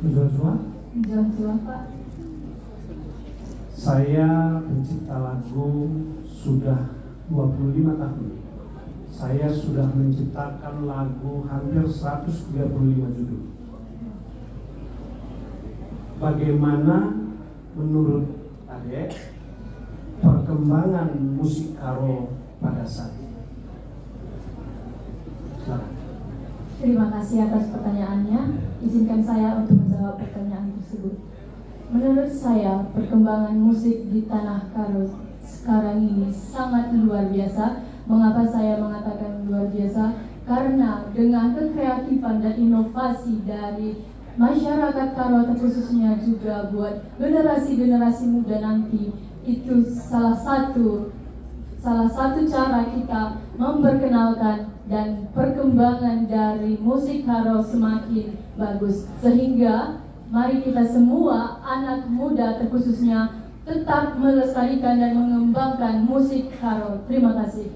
Joshua, Joshua, Pak. saya pencipta lagu sudah 25 tahun. Saya sudah menciptakan lagu hampir 135 judul. Bagaimana menurut Adek perkembangan musik karo pada saat ini? Silakan. Terima kasih atas pertanyaannya. Izinkan saya untuk menjawab pertanyaan tersebut. Menurut saya, perkembangan musik di tanah Karo sekarang ini sangat luar biasa. Mengapa saya mengatakan luar biasa? Karena dengan kekreatifan dan inovasi dari masyarakat Karo, khususnya juga buat generasi-generasi muda nanti, itu salah satu cara kita memperkenalkan dan perkembangan dari musik Karo semakin bagus. Sehingga mari kita semua anak muda terkhususnya tetap melestarikan dan mengembangkan musik Karo. Terima kasih.